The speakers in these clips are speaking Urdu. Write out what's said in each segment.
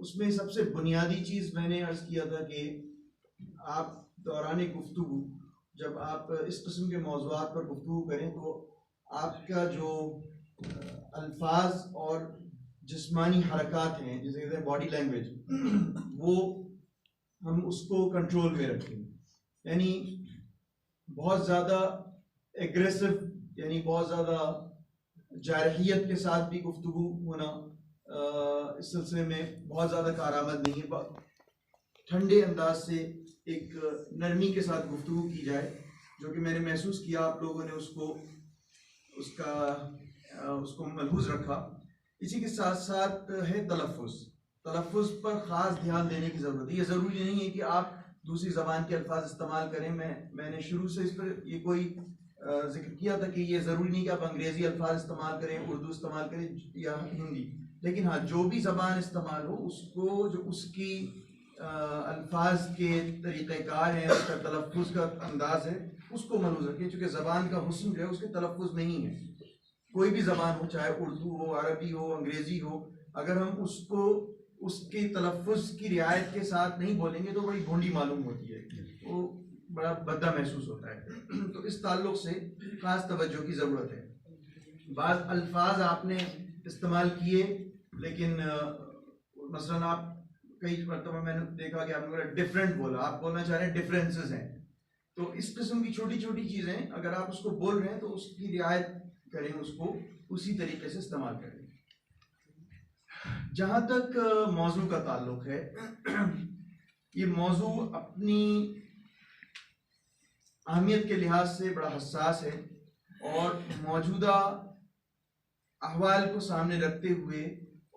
اس میں سب سے بنیادی چیز میں نے عرض کیا تھا کہ آپ دوران گفتگو جب آپ اس قسم کے موضوعات پر گفتگو کریں تو آپ کا جو الفاظ اور جسمانی حرکات ہیں جسے کہتے ہیں باڈی لینگویج، وہ ہم اس کو کنٹرول میں رکھیں. یعنی بہت زیادہ ایگریسو، یعنی بہت زیادہ جارحیت کے ساتھ بھی گفتگو ہونا اس سلسلے میں بہت زیادہ کارآمد نہیں ہے. ٹھنڈے انداز سے ایک نرمی کے ساتھ گفتگو کی جائے، جو کہ میں نے محسوس کیا آپ لوگوں نے اس کو ملحوظ رکھا. اسی کے ساتھ ساتھ ہے تلفظ پر خاص دھیان دینے کی ضرورت ہے. یہ ضروری نہیں ہے کہ آپ دوسری زبان کے الفاظ استعمال کریں. میں نے شروع سے اس پر یہ کوئی ذکر کیا تھا کہ یہ ضروری نہیں کہ آپ انگریزی الفاظ استعمال کریں، اردو استعمال کریں یا ہندی، لیکن ہاں جو بھی زبان استعمال ہو اس کو جو اس کی الفاظ کے طریقہ کار ہیں، اس کا تلفظ کا انداز ہے، اس کو ملحوظ رکھیں. چونکہ زبان کا حسن جو ہے اس کے تلفظ میں ہی ہے. کوئی بھی زبان ہو، چاہے اردو ہو، عربی ہو، انگریزی ہو، اگر ہم اس کو اس کے تلفظ کی رعایت کے ساتھ نہیں بولیں گے تو بڑی بھونڈی معلوم ہوتی ہے، وہ بڑا بھدا محسوس ہوتا ہے. تو اس تعلق سے خاص توجہ کی ضرورت ہے. بعض الفاظ آپ نے استعمال کیے، لیکن مثلاً آپ کئی مرتبہ میں نے دیکھا کہ آپ نے ڈفرینٹ بولا، آپ بولنا چاہ رہے ہیں ڈفرینسز ہیں. تو اس قسم کی چھوٹی چھوٹی چیزیں اگر آپ اس کو بول رہے ہیں تو اس کی رعایت کریں، اس کو اسی طریقے سے استعمال کریں. جہاں تک موضوع کا تعلق ہے، یہ موضوع اپنی اہمیت کے لحاظ سے بڑا حساس ہے، اور موجودہ احوال کو سامنے رکھتے ہوئے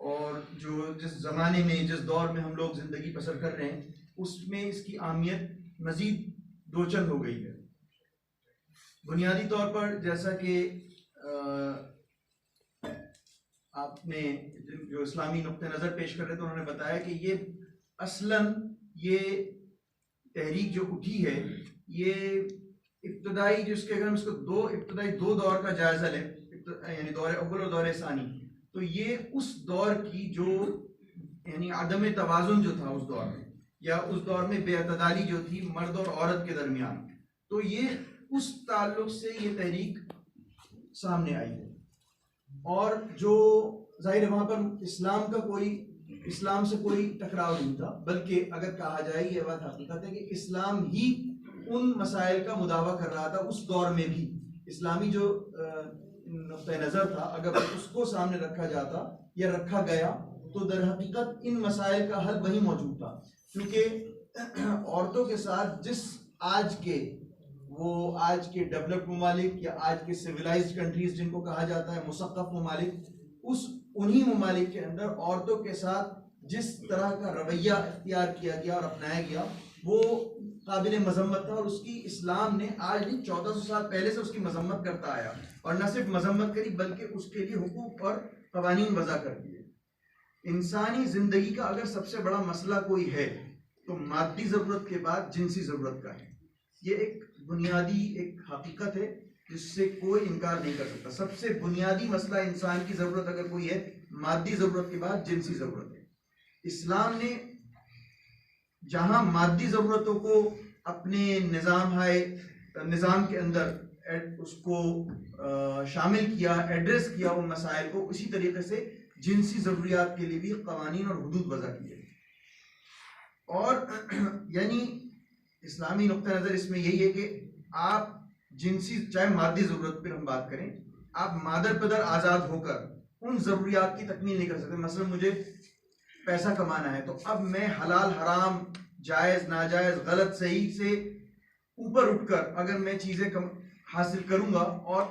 اور جو جس زمانے میں جس دور میں ہم لوگ زندگی بسر کر رہے ہیں اس میں اس کی اہمیت مزید دوچند ہو گئی ہے. بنیادی طور پر جیسا کہ آپ نے جو اسلامی نقطہ نظر پیش کر رہے تھے انہوں نے بتایا کہ یہ اصلاً یہ تحریک جو اٹھی ہے، یہ ابتدائی جس کے اگر ہم اس کو ابتدائی دو دور کا جائزہ لیں، یعنی دور اول اور دور ثانی، تو یہ اس دور کی جو یعنی عدم توازن جو تھا اس دور میں، یا اس دور میں بے اعتدالی جو تھی مرد اور عورت کے درمیان، تو یہ اس تعلق سے یہ تحریک سامنے آئی ہے. اور جو ظاہر ہے وہاں پر اسلام سے کوئی ٹکراؤ نہیں تھا، بلکہ اگر کہا جائے یہ بات حقیقت ہے کہ اسلام ہی ان مسائل کا مداوع کر رہا تھا. اس دور میں بھی اسلامی جو نقطہ نظر تھا اگر اس کو سامنے رکھا جاتا یا رکھا گیا تو در حقیقت ان مسائل کا حل وہی موجود تھا. کیونکہ عورتوں کے ساتھ جس آج کے ڈیولپڈ ممالک یا آج کے سویلائزڈ کنٹریز جن کو کہا جاتا ہے مثقف ممالک، انہی ممالک کے اندر عورتوں کے ساتھ جس طرح کا رویہ اختیار کیا گیا اور اپنایا گیا وہ قابل مذمت تھا. اور اس کی اسلام نے آج نہیں 1400 سال پہلے سے اس کی مذمت کرتا آیا، اور نہ صرف مذمت کری بلکہ اس کے لیے حقوق اور قوانین وضع کر دیے. انسانی زندگی کا اگر سب سے بڑا مسئلہ کوئی ہے تو مادی ضرورت کے بعد جنسی ضرورت کا ہے. یہ ایک بنیادی ایک حقیقت ہے جس سے کوئی انکار نہیں کر سکتا. سب سے بنیادی مسئلہ انسان کی ضرورت اگر کوئی ہے، مادی ضرورت کے بعد جنسی ضرورت ہے. اسلام نے جہاں مادی ضرورتوں کو اپنے نظام کے اندر اس کو شامل کیا، ایڈریس کیا ان مسائل کو، اسی طریقے سے جنسی ضروریات کے لیے بھی قوانین اور حدود وضع کیے. اور یعنی اسلامی نقطہ نظر اس میں یہی ہے کہ آپ جنسی چاہے مادی ضرورت پر ہم بات کریں، آپ مادر پدر آزاد ہو کر ان ضروریات کی تکمیل نہیں کر سکتے. مثلا مجھے پیسہ کمانا ہے تو اب میں حلال حرام، جائز ناجائز، غلط صحیح سے اوپر اٹھ کر اگر میں چیزیں حاصل کروں گا اور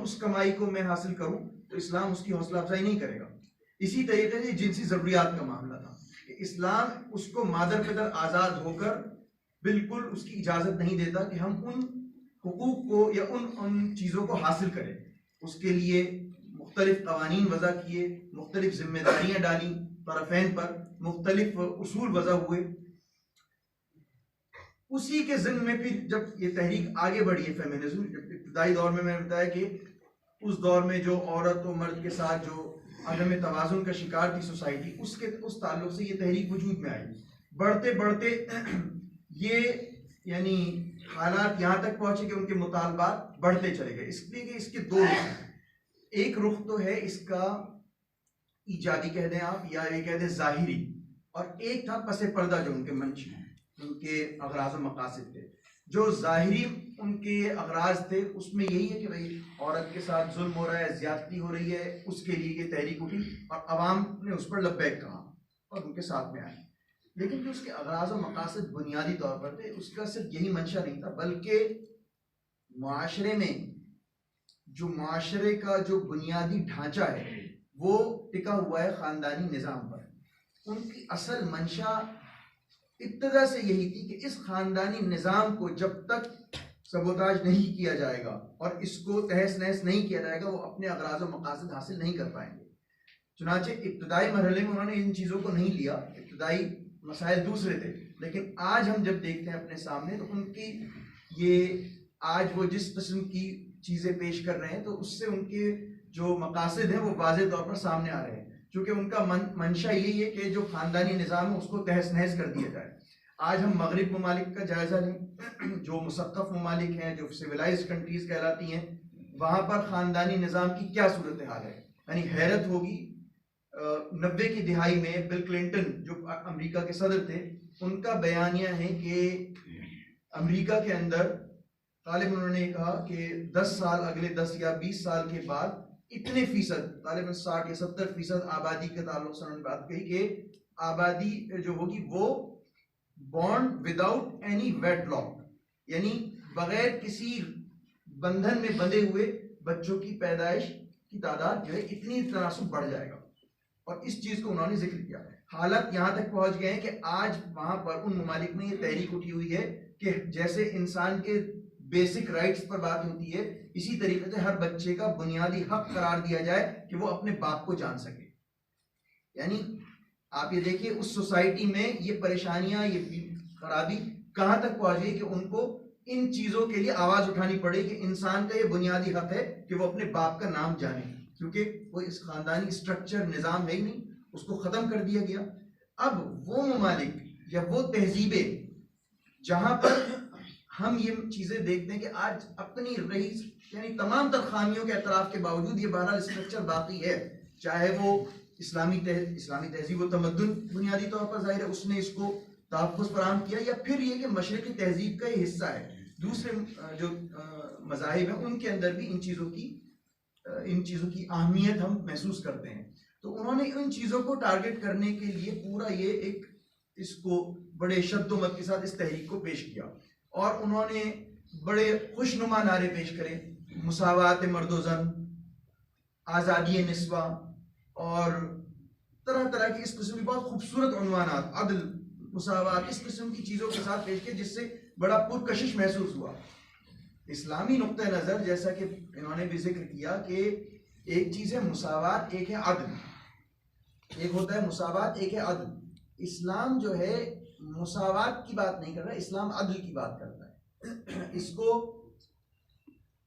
اس کمائی کو میں حاصل کروں تو اسلام اس کی حوصلہ افزائی نہیں کرے گا. اسی طریقے سے جنسی ضروریات کا معاملہ تھا کہ اسلام اس کو مادر پدر آزاد ہو کر بالکل اس کی اجازت نہیں دیتا کہ ہم ان حقوق کو یا ان چیزوں کو حاصل کریں. اس کے لیے مختلف قوانین وضع کیے، مختلف ذمہ داریاں ڈالیں طرفین پر، مختلف اصول وضع ہوئے. اسی کے ضمن میں پھر جب یہ تحریک آگے بڑھی ہے فیمنزم، ابتدائی دور میں نے بتایا کہ اس دور میں جو عورت و مرد کے ساتھ جو عدم توازن کا شکار تھی سوسائٹی، اس تعلق سے یہ تحریک وجود میں آئی۔ بڑھتے بڑھتے یہ یعنی حالات یہاں تک پہنچے کہ ان کے مطالبات بڑھتے چلے گئے، اس لیے کہ اس کے دو رخ ہیں۔ ایک رخ تو ہے اس کا ایجادی کہہ دیں آپ، یا یہ کہہ دیں ظاہری، اور ایک تھا پس پردہ جو ان کے منشا ہیں، ان کے اغراض و مقاصد تھے۔ جو ظاہری ان کے اغراض تھے اس میں یہی ہے کہ بھئی عورت کے ساتھ ظلم ہو رہا ہے، زیادتی ہو رہی ہے، اس کے لیے یہ تحریک اٹھی اور عوام نے اس پر لبیک کہا اور ان کے ساتھ میں آئے۔ لیکن جو اس کے اغراض و مقاصد بنیادی طور پر تھے، اس کا صرف یہی منشا نہیں تھا، بلکہ معاشرے میں جو معاشرے کا جو بنیادی ڈھانچہ ہے وہ ٹکا ہوا ہے خاندانی نظام پر۔ ان کی اصل منشا ابتدا سے یہی تھی کہ اس خاندانی نظام کو جب تک سبوتاج نہیں کیا جائے گا اور اس کو تہس نہس نہیں کیا جائے گا، وہ اپنے اغراض و مقاصد حاصل نہیں کر پائیں گے۔ چنانچہ ابتدائی مرحلے میں انہوں نے ان چیزوں کو نہیں لیا، ابتدائی مسائل دوسرے تھے، لیکن آج ہم جب دیکھتے ہیں اپنے سامنے تو ان کی یہ آج وہ جس قسم کی چیزیں پیش کر رہے ہیں تو اس سے ان کے جو مقاصد ہیں وہ واضح طور پر سامنے آ رہے ہیں، چونکہ ان کا منشا یہی ہے کہ جو خاندانی نظام ہے اس کو تہس نہس کر دیا جائے۔ آج ہم مغرب ممالک کا جائزہ لیں، جو مثقف ممالک ہیں، جو سویلائزڈ کنٹریز کہلاتی ہیں، وہاں پر خاندانی نظام کی کیا صورتحال ہے۔ یعنی حیرت ہوگی، 90 کی دہائی میں بل کلنٹن جو امریکہ کے صدر تھے، ان کا بیانیہ ہے کہ امریکہ کے اندر غالباً انہوں نے کہا کہ 10 سال، اگلے 10 یا 20 سال کے بعد اتنے فیصد، غالباً 60 یا 70% آبادی کے تعلق سے انہوں نے بات کہی کہ آبادی جو ہوگی وہ born without any wedlock, یعنی بغیر کسی بندھن میں بندھے ہوئے بچوں کی پیدائش کی تعداد جو ہے اتنی تناسب بڑھ جائے گا، اور اس چیز کو انہوں نے ذکر کیا۔ حالت یہاں تک پہنچ گئے ہیں کہ آج وہاں پر ان ممالک میں یہ تحریک اٹھی ہوئی ہے کہ جیسے انسان کے بیسک رائٹس پر بات ہوتی ہے، اسی طریقے سے ہر بچے کا بنیادی حق قرار دیا جائے کہ وہ اپنے باپ کو جان سکے۔ یعنی آپ یہ دیکھیے اس سوسائٹی میں یہ پریشانیاں، یہ خرابی کہاں تک پہنچ گئی کہ ان کو ان چیزوں کے لیے آواز اٹھانی پڑے کہ انسان کا یہ بنیادی حق ہے کہ وہ اپنے باپ کا نام جانے، کیونکہ وہ اس خاندانی اسٹرکچر نظام ہے ہی نہیں، اس کو ختم کر دیا گیا۔ اب وہ ممالک یا وہ تہذیبیں جہاں پر ہم یہ چیزیں دیکھتے ہیں کہ آج اپنی رہی یعنی تمام تر خامیوں کے اعتراف کے باوجود یہ بہرحال اسٹرکچر باقی ہے، چاہے وہ اسلامی تہذیب و تمدن بنیادی طور پر ظاہر ہے اس نے اس کو تحفظ فراہم کیا، یا پھر یہ کہ مشرقی تہذیب کا یہ حصہ ہے، دوسرے جو مذاہب ہیں ان کے اندر بھی ان چیزوں کی اہمیت ہم محسوس کرتے ہیں۔ تو انہوں نے ان چیزوں کو ٹارگٹ کرنے کے لیے پورا یہ ایک اس کو بڑے شد و مت کے ساتھ اس تحریک کو پیش کیا، اور انہوں نے بڑے خوشنما نعرے پیش کرے، مساوات مرد و زن، آزادی نسواں، اور طرح طرح کی اس قسم کی بہت خوبصورت عنوانات، عدل، مساوات، اس قسم کی چیزوں کے ساتھ پیش کیے، جس سے بڑا پرکشش محسوس ہوا۔ اسلامی نقطہ نظر جیسا کہ انہوں نے بھی ذکر کیا کہ ایک چیز ہے مساوات، ایک ہے عدل، ایک ہوتا ہے مساوات، ایک ہے عدل۔ اسلام جو ہے مساوات کی بات نہیں کر رہا، اسلام عدل کی بات کرتا ہے۔ اس کو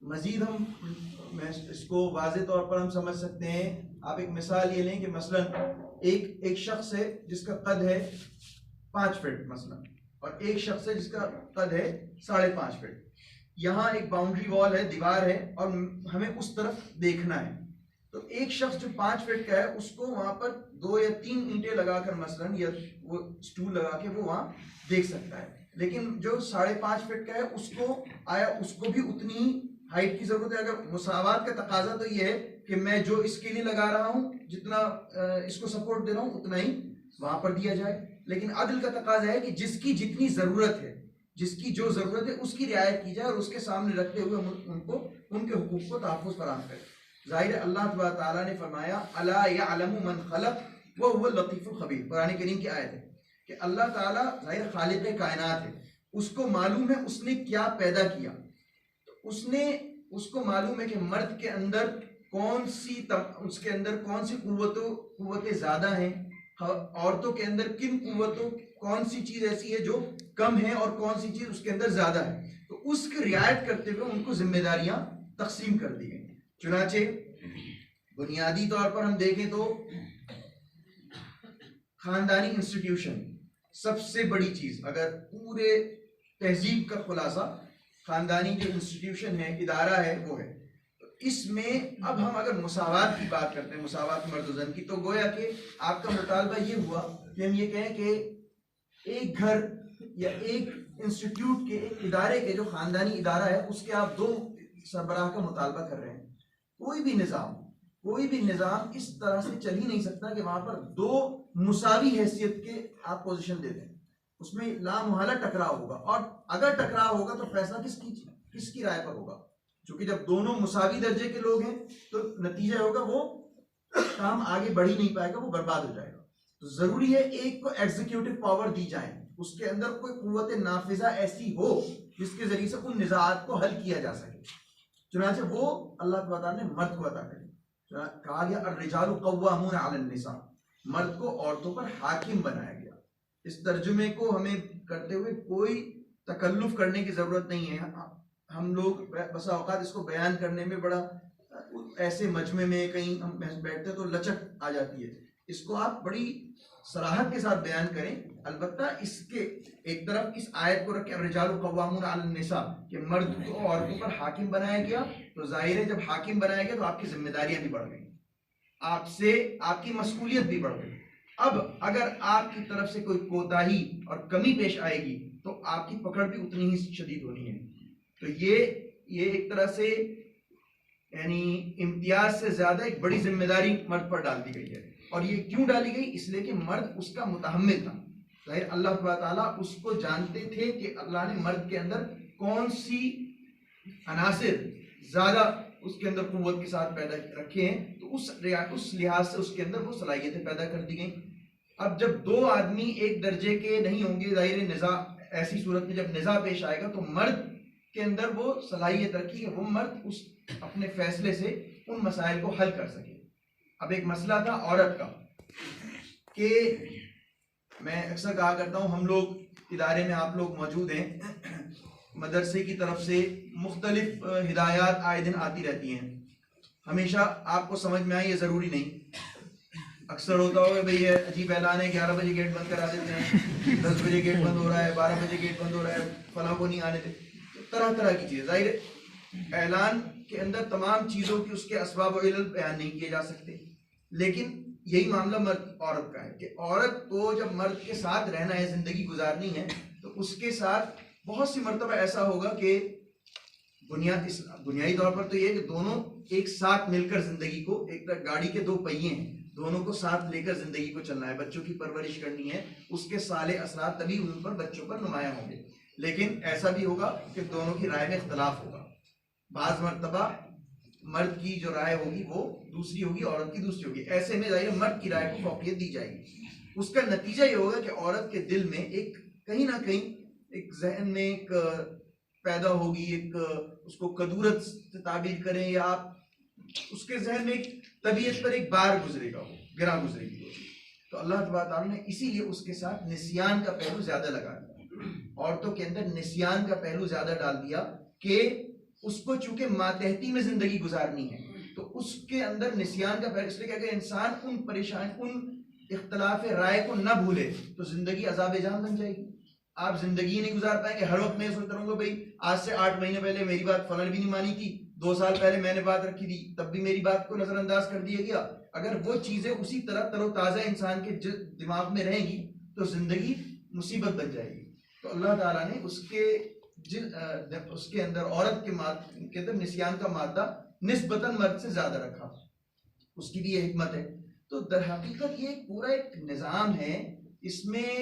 مزید ہم اس کو واضح طور پر ہم سمجھ سکتے ہیں۔ آپ ایک مثال یہ لیں کہ مثلا ایک شخص ہے جس کا قد ہے 5 فٹ مثلا، اور ایک شخص ہے جس کا قد ہے 5.5 فٹ۔ یہاں ایک باؤنڈری وال ہے، دیوار ہے، اور ہمیں اس طرف دیکھنا ہے۔ تو ایک شخص جو 5 فٹ کا ہے اس کو وہاں پر 2 یا 3 اینٹیں لگا کر مثلا، یا وہ سٹول لگا کے وہ وہاں دیکھ سکتا ہے، لیکن جو 5.5 فٹ کا ہے اس کو بھی اتنی ہی ہائٹ کی ضرورت ہے۔ اگر مساوات کا تقاضا تو یہ ہے کہ میں جو اس کے لیے لگا رہا ہوں، جتنا اس کو سپورٹ دے رہا ہوں اتنا ہی وہاں پر دیا جائے، لیکن عدل کا تقاضا ہے کہ جس کی جتنی ضرورت ہے، جس کی جو ضرورت ہے اس کی رعایت کی جائے، اور اس کے سامنے رکھتے ہوئے ان کے حقوق کو تحفظ فراہم کرے۔ ظاہر اللہ تبارک تعالیٰ نے فرمایا الا یعلم من خلق وهو اللطیف الخبیر، قرآن کریم کی آیت ہے کہ اللہ تعالیٰ ظاہر خالق کائنات ہے، اس کو معلوم ہے اس نے کیا پیدا کیا، تو اس کو معلوم ہے کہ مرد کے اندر اس کے اندر کون سی قوتیں زیادہ ہیں، عورتوں کے اندر کون سی چیز ایسی ہے جو کم ہے اور کون سی چیز اس کے اندر زیادہ ہے، تو اس کی رعایت کرتے ہوئے ان کو ذمہ داریاں تقسیم کر دی گئی۔ چنانچہ بنیادی طور پر ہم دیکھیں تو خاندانی انسٹیٹیوشن سب سے بڑی چیز، اگر پورے تہذیب کا خلاصہ خاندانی جو انسٹیٹیوشن ہے، ادارہ ہے، وہ ہے. تو اس میں اب ہم اگر مساوات کی بات کرتے ہیں، مساوات مرد و زن کی، تو گویا کہ آپ کا مطالبہ یہ ہوا کہ ہم یہ کہیں کہ ایک گھر یا ایک انسٹیٹیوٹ کے، ایک ادارے کے جو خاندانی ادارہ ہے، اس کے آپ 2 سربراہ کا مطالبہ کر رہے ہیں. کوئی بھی نظام اس طرح سے چل ہی نہیں سکتا کہ وہاں پر 2 مساوی حیثیت کے آپ پوزیشن دے دیں. اس میں لامحالہ ٹکراؤ ہوگا، اور اگر ٹکراؤ ہوگا تو فیصلہ کس کی رائے پر ہوگا؟ چونکہ جب دونوں مساوی درجے کے لوگ ہیں تو نتیجہ ہوگا وہ کام آگے بڑھ ہی نہیں پائے گا، وہ برباد ہو جائے گا. تو ضروری ہے ایک کو ایگزیکیوٹو پاور دی جائے، اس کے اندر کوئی قوت نافذہ ایسی ہو جس کے ذریعے سے ان نزاعات کو حل کیا جا سکے. چنانچہ وہ اللہ تعالیٰ نے مرد کو عطا کرے. کہا گیا الرجال قوامون علی النساء، مرد کو عورتوں پر حاکم بنایا گیا. اس ترجمے کو ہمیں کرتے ہوئے کوئی تکلف کرنے کی ضرورت نہیں ہے. ہم لوگ بسا اوقات اس کو بیان کرنے میں بڑا ایسے مجمع میں کہیں ہم بیٹھتے تو لچک آ جاتی ہے. اس کو آپ بڑی صراحت کے ساتھ بیان کریں. البتہ اس کے ایک طرف اس آیت کو رکھیں الرجال قوامون علی النساء کہ مرد کو عورتوں پر حاکم بنایا گیا، تو ظاہر ہے جب حاکم بنایا گیا تو آپ کی ذمہ داریاں بھی بڑھ گئیں، آپ کی مسئولیت بھی بڑھ گئی. اب اگر آپ کی طرف سے کوئی کوتاہی اور کمی پیش آئے گی تو آپ کی پکڑ بھی اتنی ہی شدید ہونی ہے. تو یہ ایک طرح سے یعنی امتیاز سے زیادہ ایک بڑی ذمہ داری مرد پر ڈال دی گئی ہے. اور یہ کیوں ڈالی گئی؟ اس لیے کہ مرد اس کا متحمل تھا. ظاہر اللہ تعالیٰ اس کو جانتے تھے کہ اللہ نے مرد کے اندر کون سی عناصر زیادہ اس کے اندر قوت کے ساتھ پیدا رکھے ہیں، تو اس لحاظ سے اس کے اندر وہ صلاحیتیں پیدا کر دی گئیں. اب جب 2 آدمی ایک درجے کے نہیں ہوں گے، ظاہر نزاع ایسی صورت میں جب نزاع پیش آئے گا تو مرد کے اندر وہ صلاحیت رکھی ہے، وہ مرد اس اپنے فیصلے سے ان مسائل کو حل کر سکے. اب ایک مسئلہ تھا عورت کا کہ میں اکثر کہا کرتا ہوں، ہم لوگ ادارے میں آپ لوگ موجود ہیں، مدرسے کی طرف سے مختلف ہدایات آئے دن آتی رہتی ہیں. ہمیشہ آپ کو سمجھ میں آئے یہ ضروری نہیں. اکثر ہوتا ہوگا بھئی یہ عجیب اعلان ہے 11 بجے گیٹ بند کرا دیتے ہیں، 10 بجے گیٹ بند ہو رہا ہے، 12 بجے گیٹ بند ہو رہا ہے، فلاں کو نہیں آنے دے. طرح طرح کی چیزیں. ظاہر اعلان کے اندر تمام چیزوں کی اس کے اسباب و علل بیان نہیں کیے جا سکتے، لیکن یہی معاملہ مرد عورت کا ہے کہ عورت کو جب مرد کے ساتھ رہنا ہے، زندگی گزارنی ہے، تو اس کے ساتھ بہت سی مرتبہ ایسا ہوگا کہ بنیادی طور پر تو یہ کہ دونوں ایک ساتھ مل کر زندگی کو، ایک طرح گاڑی کے 2 پہیے ہیں، دونوں کو ساتھ لے کر زندگی کو چلنا ہے. بچوں کی پرورش کرنی ہے، اس کے صالح اثرات تبھی ان پر بچوں پر نمایاں ہوں گے. لیکن ایسا بھی ہوگا کہ دونوں کی رائے میں اختلاف ہوگا. بعض مرتبہ مرد کی جو رائے ہوگی وہ دوسری ہوگی، عورت کی دوسری ہوگی. ایسے میں ظاہر مرد کی رائے کو فوقیت دی جائے گی. اس کا نتیجہ یہ ہوگا کہ عورت کے دل میں ایک کہیں نہ کہیں ایک ذہن میں ایک پیدا ہوگی، ایک اس کو کدورت سے تعبیر کریں یا آپ اس کے ذہن میں ایک طبیعت پر ایک بار گزرے گا، وہ گرا گزرے گی. تو اللہ تعالیٰ نے اسی لیے اس کے ساتھ نسیان کا پہلو زیادہ لگا دیا، عورتوں کے اندر نسیان کا پہلو زیادہ ڈال دیا کہ اس کو چونکہ ماتحتی میں زندگی گزارنی ہے تو اس کے اندر نسیان کا پہلو. اس لیے کہ اگر انسان ان اختلاف رائے کو نہ بھولے تو زندگی عذاب جان بن جائے گی. آپ زندگی نہیں گزار پائیں گے. ہر وقت میں سوچتا رہوں گا بھائی آج سے 8 مہینے پہلے میری بات فلاں بھی نہیں مانی تھی، 2 سال پہلے میں نے بات رکھی تھی تب بھی میری بات کو نظر انداز کر دیا گیا. اگر وہ چیزیں اسی طرح تر و تازہ انسان کے دماغ میں رہیں گی تو زندگی مصیبت بن جائے گی. تو اللہ تعالیٰ نے اس کے اندر عورت کے اندر نسیان کا مادہ نسبتاً مرد سے زیادہ رکھا. اس کی بھی یہ حکمت ہے. تو در حقیقت یہ پورا ایک نظام ہے. اس میں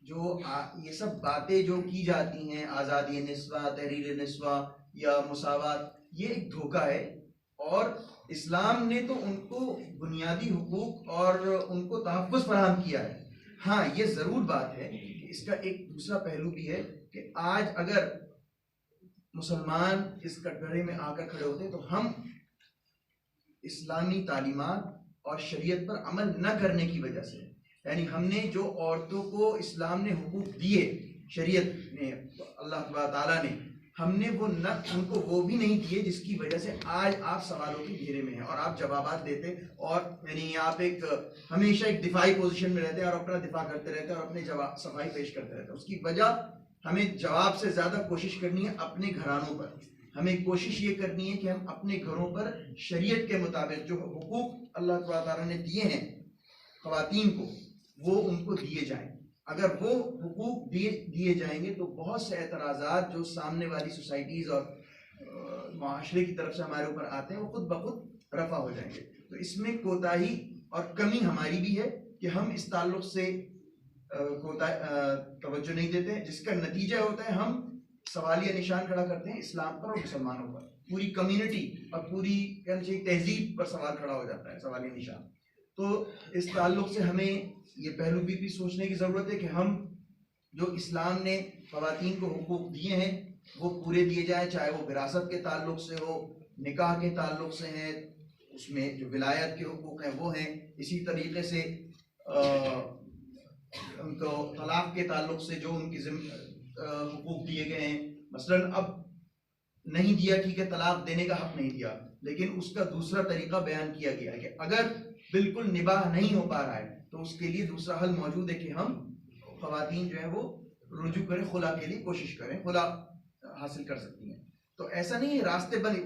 جو یہ سب باتیں جو کی جاتی ہیں، آزادی نسواں، تحریر نسواں یا مساوات، یہ ایک دھوکہ ہے. اور اسلام نے تو ان کو بنیادی حقوق اور ان کو تحفظ فراہم کیا ہے. ہاں یہ ضرور بات ہے کہ اس کا ایک دوسرا پہلو بھی ہے کہ آج اگر مسلمان اس کٹگرے میں آ کر کھڑے ہوتے ہیں تو ہم اسلامی تعلیمات اور شریعت پر عمل نہ کرنے کی وجہ سے، یعنی ہم نے جو عورتوں کو اسلام نے حقوق دیے شریعت نے، اللہ تعالیٰ نے، ہم نے وہ نہ ان کو وہ بھی نہیں دیے جس کی وجہ سے آج آپ سوالوں کے گھیرے میں ہیں اور آپ جوابات دیتے اور یعنی آپ ایک ہمیشہ ایک دفاعی پوزیشن میں رہتے ہیں اور اپنا دفاع کرتے رہتے ہیں اور اپنے جواب صفائی پیش کرتے رہتے ہیں. اس کی وجہ ہمیں جواب سے زیادہ کوشش کرنی ہے اپنے گھرانوں پر. ہمیں کوشش یہ کرنی ہے کہ ہم اپنے گھروں پر شریعت کے مطابق جو حقوق اللہ تعالیٰ نے دیے ہیں خواتین کو وہ ان کو دیے جائیں. اگر وہ حقوق دیے جائیں گے تو بہت سے اعتراضات جو سامنے والی سوسائٹیز اور معاشرے کی طرف سے ہمارے اوپر آتے ہیں وہ خود بخود رفع ہو جائیں گے. تو اس میں کوتاہی اور کمی ہماری بھی ہے کہ ہم اس تعلق سے توجہ نہیں دیتے, جس کا نتیجہ ہوتا ہے ہم سوالیہ نشان کھڑا کرتے ہیں اسلام پر اور مسلمانوں پر. پوری کمیونٹی اور پوری تہذیب پر سوال کھڑا ہو جاتا ہے, سوالیہ نشان. تو اس تعلق سے ہمیں یہ پہلو بھی سوچنے کی ضرورت ہے کہ ہم جو اسلام نے خواتین کو حقوق دیے ہیں وہ پورے دیے جائیں, چاہے وہ وراثت کے تعلق سے ہو, نکاح کے تعلق سے ہیں, اس میں جو ولایت کے حقوق ہیں وہ ہیں, اسی طریقے سے ان کو طلاق کے تعلق سے جو ان کی حقوق دیے گئے ہیں. مثلا اب نہیں دیا, ٹھیک ہے, طلاق دینے کا حق نہیں دیا, لیکن اس کا دوسرا طریقہ بیان کیا گیا ہے کہ اگر بالکل نباہ نہیں ہو پا رہا ہے تو اس کے لیے دوسرا حل موجود ہے کہ ہم خواتین جو ہیں وہ رجوع کریں, خلا کے لیے کوشش کریں, خلا حاصل کر سکتی ہیں. تو ایسا نہیں ہے راستے بند,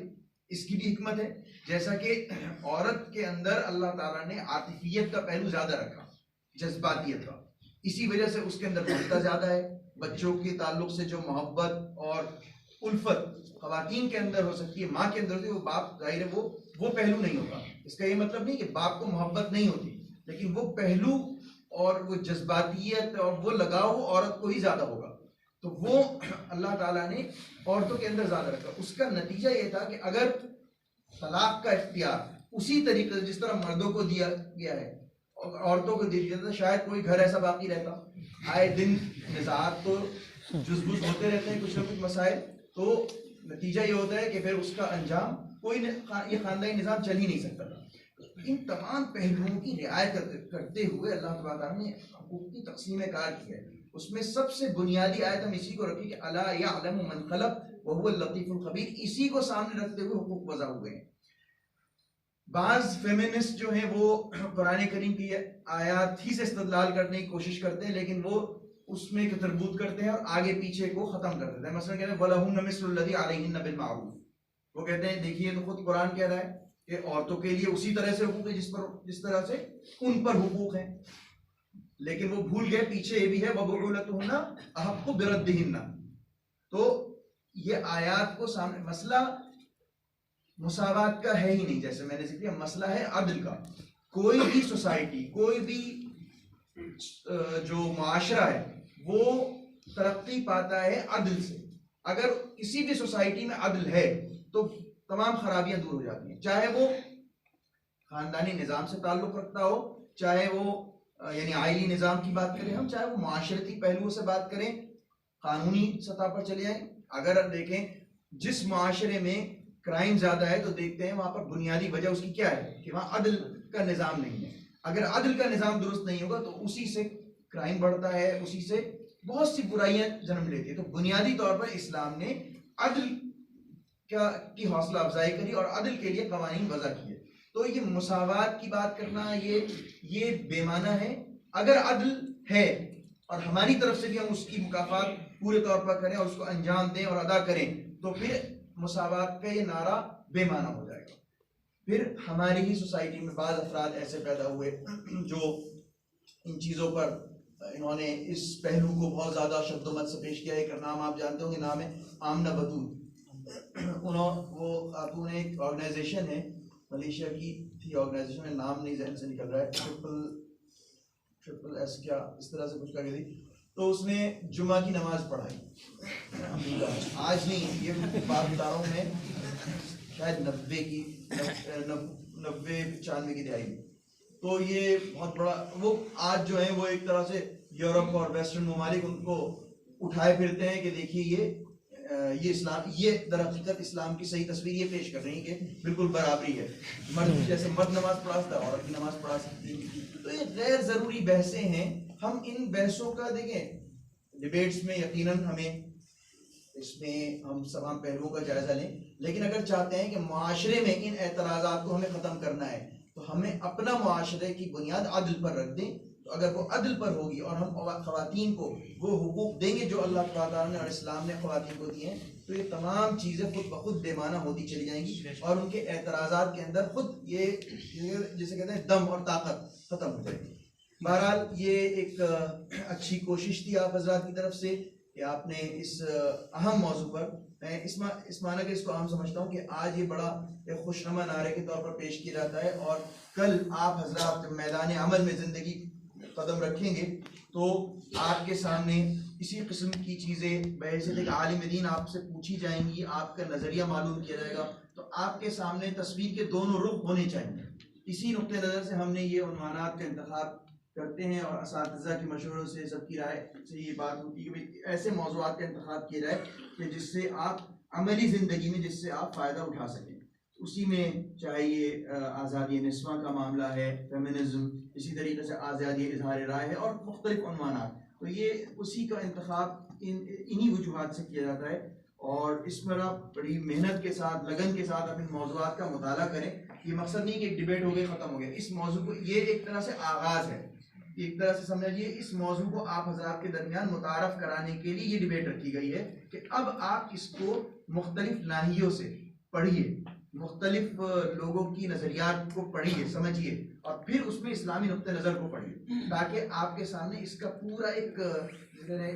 اس کی بھی حکمت ہے. جیسا کہ عورت کے اندر اللہ تعالیٰ نے عاطفیت کا پہلو زیادہ رکھا, جذباتیت کا, اسی وجہ سے اس کے اندر ممتا زیادہ ہے. بچوں کے تعلق سے جو محبت اور الفت خواتین کے اندر ہو سکتی ہے, ماں کے اندر ہوتی ہے, وہ باپ ظاہر ہے وہ پہلو نہیں ہوگا. اس کا یہ مطلب نہیں کہ باپ کو محبت نہیں ہوتی, لیکن وہ پہلو اور وہ جذباتیت اور وہ لگاؤ وہ عورت کو ہی زیادہ ہوگا. تو وہ اللہ تعالیٰ نے عورتوں کے اندر زیادہ رکھا. اس کا نتیجہ یہ تھا کہ اگر طلاق کا اختیار اسی طریقے سے جس طرح مردوں کو دیا گیا ہے عورتوں کو دیا جاتا, شاید کوئی گھر ایسا باقی رہتا. آئے دن نزاعات تو جزبز ہوتے رہتے ہیں, کچھ نہ کچھ مسائل. تو نتیجہ یہ ہوتا ہے کہ پھر اس کا انجام کوئی یہ خاندانی نظام چل ہی نہیں سکتا تھا. ان تمام پہلوؤں کی رعایت کرتے ہوئے اللہ تعالیٰ نے حقوق کی تقسیم کار کی ہے. اس میں سب سے بنیادی آیت ہم اسی کو رکھی کہ الا یعلم من خلق وهو اللطیف الخبیر, اسی کو سامنے رکھتے ہوئے حقوق وضع ہوئے ہیں. بعض فیمنسٹ جو ہیں وہ قرآن کریم کی آیات ہی سے استدلال کرنے کی کوشش کرتے ہیں, لیکن وہ اس میں تربوت کرتے ہیں اور آگے پیچھے کو ختم کر دیتے ہیں. مثلا کہتے ہیں وَلَهُنَّ مِثْلُ الَّذِي عَلَيْهِنَّ بِالْمَعْرُوفِ, وہ کہتے ہیں دیکھیے تو خود قرآن کہہ رہا ہے کہ عورتوں کے لیے اسی طرح سے حقوق ہے جس طرح سے ان پر حقوق ہیں, لیکن وہ بھول گئے پیچھے یہ بھی ہے وَبُعُولَتُهُنَّ أَحَقُّ بِرَدِّهِنَّ. تو یہ آیات کو سامنے, مسئلہ مساوات کا ہے ہی نہیں, جیسے میں نے ذکر کیا, مسئلہ ہے عدل کا. کوئی بھی سوسائٹی, کوئی بھی جو معاشرہ ہے وہ ترقی پاتا ہے عدل سے. اگر کسی بھی سوسائٹی میں عدل ہے تو تمام خرابیاں دور ہو جاتی ہیں, چاہے وہ خاندانی نظام سے تعلق رکھتا ہو, چاہے وہ یعنی آئلی نظام کی بات کریں ہم, چاہے وہ معاشرتی پہلوؤں سے بات کریں, قانونی سطح پر چلے جائیں. اگر دیکھیں جس معاشرے میں کرائم زیادہ ہے تو دیکھتے ہیں وہاں پر بنیادی وجہ اس کی کیا ہے کہ وہاں عدل کا نظام نہیں ہے. اگر عدل کا نظام درست نہیں ہوگا تو اسی سے کرائم بڑھتا ہے, اسی سے بہت سی برائیاں جنم لیتی ہے. تو بنیادی طور پر اسلام نے عدل کی حوصلہ افزائی کری اور عدل کے لیے قوانین وضع کیے. تو یہ مساوات کی بات کرنا یہ بے معنی ہے. اگر عدل ہے اور ہماری طرف سے بھی ہم اس کی مکافات پورے طور پر کریں اور اس کو انجام دیں اور ادا کریں تو پھر مساوات کا یہ نعرہ بے معنی ہو جائے گا. پھر ہماری ہی سوسائٹی میں بعض افراد ایسے پیدا ہوئے جو ان چیزوں پر انہوں نے اس پہلو کو بہت زیادہ شد و مت سے پیش کیا. ایک نام آپ جانتے ہوں گے, نام ہے آمنہ بتول. وہ خاتون ایک آرگنائزیشن ہے, ملیشیا کی تھی آرگنائزیشن, میں نام نہیں ذہن سے نکل رہا ہے, ٹرپل ایس کیا اس طرح سے کچھ کر گئی. تو اس نے جمعہ کی نماز پڑھائی, آج نہیں, یہ بات بتا رہا ہوں میں شاید 90-95 کی دہائی میں. تو یہ بہت بڑا, وہ آج جو ہے وہ ایک طرح سے یورپ اور ویسٹرن ممالک ان کو اٹھائے پھرتے ہیں کہ دیکھیے یہ اسلام, یہ در حقیقت اسلام کی صحیح تصویر یہ پیش کر رہی ہے کہ بالکل برابری ہے, مرد جیسے مرد نماز پڑھا سکتا ہے عورت بھی نماز پڑھا سکتی ہے. تو یہ غیر ضروری بحثیں ہیں. ہم ان بحثوں کا دیکھیں ڈیبیٹس میں یقیناً ہمیں اس میں ہم تمام پہلوؤں کا جائزہ لیں، لیکن اگر چاہتے ہیں کہ معاشرے میں ان اعتراضات کو ہمیں ختم کرنا ہے تو ہمیں اپنا معاشرے کی بنیاد عدل پر رکھ دیں. تو اگر وہ عدل پر ہوگی اور ہم خواتین کو وہ حقوق دیں گے جو اللہ تعالیٰ نے اور اسلام نے خواتین کو دیے ہیں، تو یہ تمام چیزیں خود بخود بے معنی ہوتی چلی جائیں گی اور ان کے اعتراضات کے اندر خود یہ جسے کہتے ہیں دم اور طاقت ختم ہو جائے گی. بہرحال یہ ایک اچھی کوشش تھی آپ حضرات کی طرف سے کہ آپ نے اس اہم موضوع پر، میں اس معنی کہ اس کو عام سمجھتا ہوں کہ آج یہ بڑا ایک خوشنما نعرے کے طور پر پیش کیا جاتا ہے، اور کل آپ حضرات جب میدان عمل میں زندگی قدم رکھیں گے تو آپ کے سامنے اسی قسم کی چیزیں بحیثیت ایک عالم دین آپ سے پوچھی جائیں گی، آپ کا نظریہ معلوم کیا جائے گا، تو آپ کے سامنے تصویر کے دونوں رخ ہونے چاہیے. اسی نقطۂ نظر سے ہم نے یہ عنوانات کا انتخاب کرتے ہیں، اور اساتذہ کے مشوروں سے سب کی رائے سے یہ بات ہوتی ہے کہ ایسے موضوعات کا انتخاب کیا جائے کہ جس سے آپ عملی زندگی میں جس سے آپ فائدہ اٹھا سکیں. اسی میں چاہے یہ آزادی نسواں کا معاملہ ہے، فیمنزم، اسی طریقے سے آزادی اظہار رائے ہے، اور مختلف عنوانات، تو یہ اسی کا انتخاب انہی وجوہات سے کیا جاتا ہے. اور اس پر آپ بڑی محنت کے ساتھ، لگن کے ساتھ آپ ان موضوعات کا مطالعہ کریں. یہ مقصد نہیں کہ ایک ڈیبیٹ ہو گئی ختم ہو گیا. اس موضوع کو یہ ایک طرح سے آغاز ہے، ایک طرح سے سمجھیے اس موضوع کو آپ حضرات کے درمیان متعارف کرانے کے لیے یہ ڈیبیٹ رکھی گئی ہے کہ اب آپ اس کو مختلف ناحیوں سے پڑھیے، مختلف لوگوں کی نظریات کو پڑھیے، سمجھیے، اور پھر اس میں اسلامی نقطہ نظر کو پڑھیے، تاکہ آپ کے سامنے اس کا پورا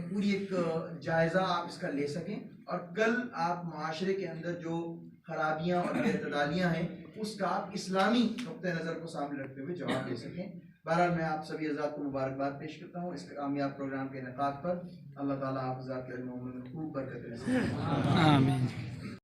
پوری ایک جائزہ آپ اس کا لے سکیں، اور کل آپ معاشرے کے اندر جو خرابیاں اور بے اعتدالیاں ہیں اس کا آپ اسلامی نقطہ نظر کو سامنے رکھتے ہوئے جواب دے سکیں. بہرحال میں آپ سبھی حضرات کو مبارکباد پیش کرتا ہوں اس کامیاب پروگرام کے انعقاد پر. اللہ تعالیٰ آپ حضرات کے علم و عمل میں خوب برکت دے. آمین.